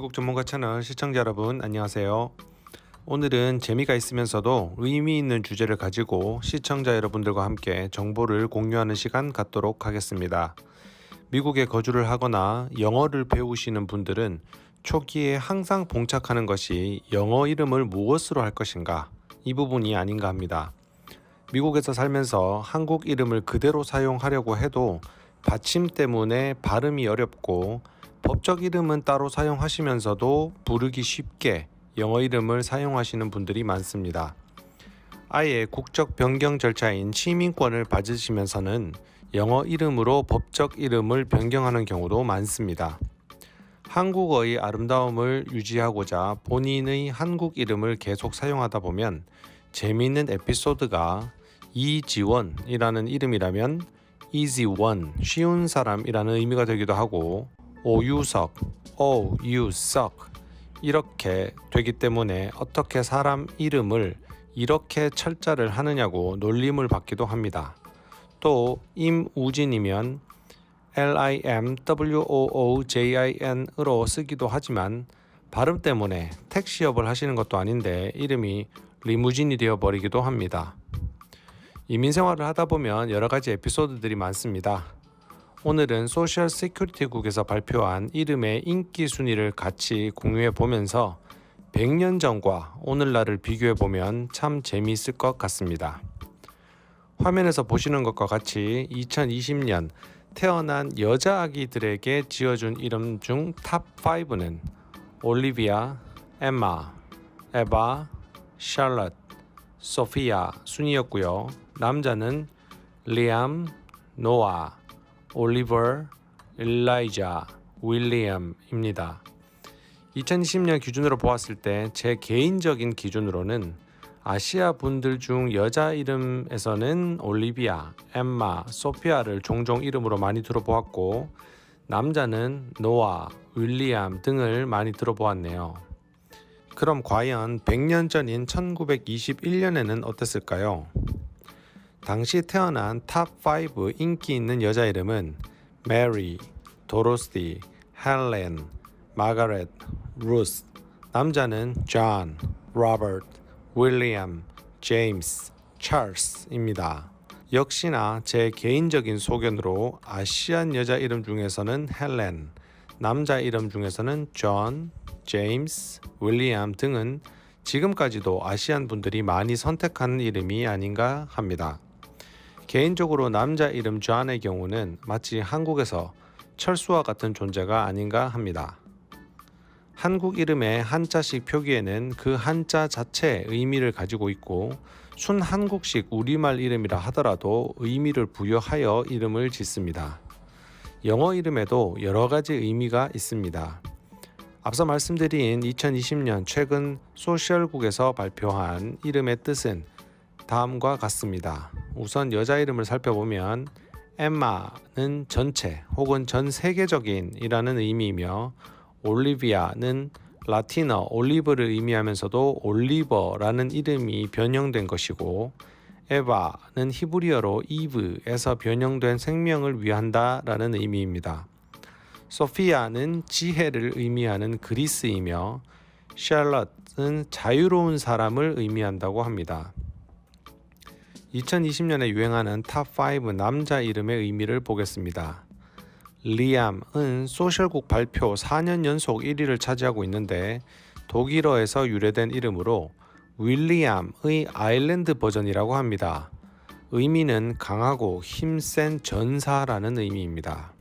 미국 전문가 채널 시청자 여러분 안녕하세요. 오늘은 재미가 있으면서도 의미 있는 주제를 가지고 시청자 여러분들과 함께 정보를 공유하는 시간 갖도록 하겠습니다. 미국에 거주를 하거나 영어를 배우시는 분들은 초기에 항상 봉착하는 것이 영어 이름을 무엇으로 할 것인가 이 부분이 아닌가 합니다. 미국에서 살면서 한국 이름을 그대로 사용하려고 해도 받침 때문에 발음이 어렵고 법적 이름은 따로 사용하시면서도 부르기 쉽게 영어 이름을 사용하시는 분들이 많습니다. 아예 국적 변경 절차인 시민권을 받으시면서는 영어 이름으로 법적 이름을 변경하는 경우도 많습니다. 한국어의 아름다움을 유지하고자 본인의 한국 이름을 계속 사용하다 보면 재미있는 에피소드가 이지원이라는 이름이라면 easy-one, 쉬운 사람이라는 의미가 되기도 하고 오유석, oh you suck 이렇게 되기 때문에 어떻게 사람 이름을 이렇게 철자를 하느냐고 놀림을 받기도 합니다. 또 임우진이면 limwoojin으로 쓰기도 하지만 발음 때문에 택시업을 하시는 것도 아닌데 이름이 리무진이 되어버리기도 합니다. 이민 생활을 하다 보면 여러 가지 에피소드들이 많습니다. 오늘은 소셜 시큐리티국에서 발표한 이름의 인기 순위를 같이 공유해 보면서 100년 전과 오늘날을 비교해 보면 참 재미있을 것 같습니다. 화면에서 보시는 것과 같이 2020년 태어난 여자 아기들에게 지어준 이름 중 탑 5는 올리비아, 엠마, 에바, 샬럿, 소피아 순이었고요. 남자는 리암, 노아, 올리버, 일라이자, 윌리엄입니다. 2020년 기준으로 보았을 때 제 개인적인 기준으로는 아시아 분들 중 여자 이름에서는 올리비아, 엠마, 소피아를 종종 이름으로 많이 들어보았고 남자는 노아, 윌리엄 등을 많이 들어보았네요. 그럼 과연 100년 전인 1921년에는 어땠을까요? 당시 태어난 탑 5 인기 있는 여자 이름은 메리, 도로시, 헬렌, 마가렛, 루스, 남자는 존, 로버트, 윌리엄, 제임스, 찰스입니다. 역시나 제 개인적인 소견으로 아시안 여자 이름 중에서는 헬렌, 남자 이름 중에서는 존, 제임스, 윌리엄 등은 지금까지도 아시안 분들이 많이 선택하는 이름이 아닌가 합니다. 개인적으로 남자 이름 존의 경우는 마치 한국에서 철수와 같은 존재가 아닌가 합니다. 한국 이름의 한자식 표기에는 그 한자 자체의 의미를 가지고 있고 순한국식 우리말 이름이라 하더라도 의미를 부여하여 이름을 짓습니다. 영어 이름에도 여러 가지 의미가 있습니다. 앞서 말씀드린 2020년 최근 소셜국에서 발표한 이름의 뜻은 다음과 같습니다. 우선 여자 이름을 살펴보면 엠마는 전체 혹은 전 세계적인 이라는 의미이며 올리비아는 라틴어 올리브를 의미하면서도 올리버라는 이름이 변형된 것이고 에바는 히브리어로 이브에서 변형된 생명을 위한다 라는 의미입니다. 소피아는 지혜를 의미하는 그리스이며 샬럿은 자유로운 사람을 의미한다고 합니다. 2020년에 유행하는 탑 5 남자 이름의 의미를 보겠습니다. 리암은 소셜국 발표 4년 연속 1위를 차지하고 있는데 독일어에서 유래된 이름으로 윌리엄의 아일랜드 버전이라고 합니다. 의미는 강하고 힘센 전사라는 의미입니다.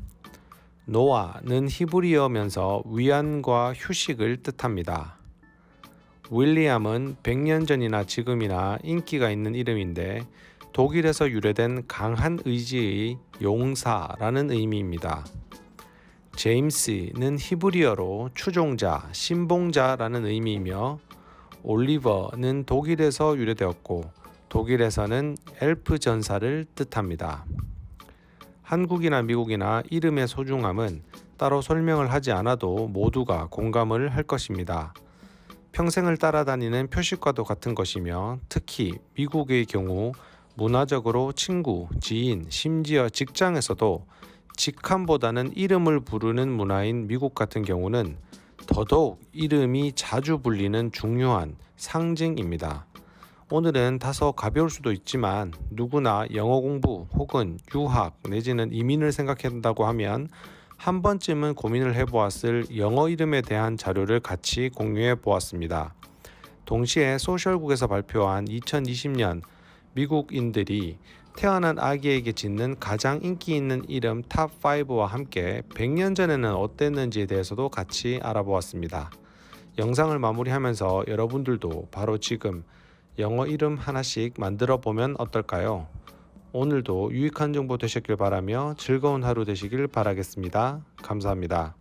노아는 히브리어면서 위안과 휴식을 뜻합니다. 윌리엄은 100년 전이나 지금이나 인기가 있는 이름인데 독일에서 유래된 강한 의지의 용사라는 의미입니다. 제임스는 히브리어로 추종자, 신봉자라는 의미이며 올리버는 독일에서 유래되었고 독일에서는 엘프 전사를 뜻합니다. 한국이나 미국이나 이름의 소중함은 따로 설명을 하지 않아도 모두가 공감을 할 것입니다. 평생을 따라다니는 표식과도 같은 것이며 특히 미국의 경우 문화적으로 친구, 지인, 심지어 직장에서도 직함보다는 이름을 부르는 문화인 미국 같은 경우는 더더욱 이름이 자주 불리는 중요한 상징입니다. 오늘은 다소 가벼울 수도 있지만 누구나 영어 공부 혹은 유학 내지는 이민을 생각한다고 하면 한 번쯤은 고민을 해보았을 영어 이름에 대한 자료를 같이 공유해 보았습니다. 동시에 소셜국에서 발표한 2020년 미국인들이 태어난 아기에게 짓는 가장 인기 있는 이름 탑5와 함께 100년 전에는 어땠는지에 대해서도 같이 알아보았습니다. 영상을 마무리하면서 여러분들도 바로 지금 영어 이름 하나씩 만들어 보면 어떨까요? 오늘도 유익한 정보 되셨길 바라며 즐거운 하루 되시길 바라겠습니다. 감사합니다.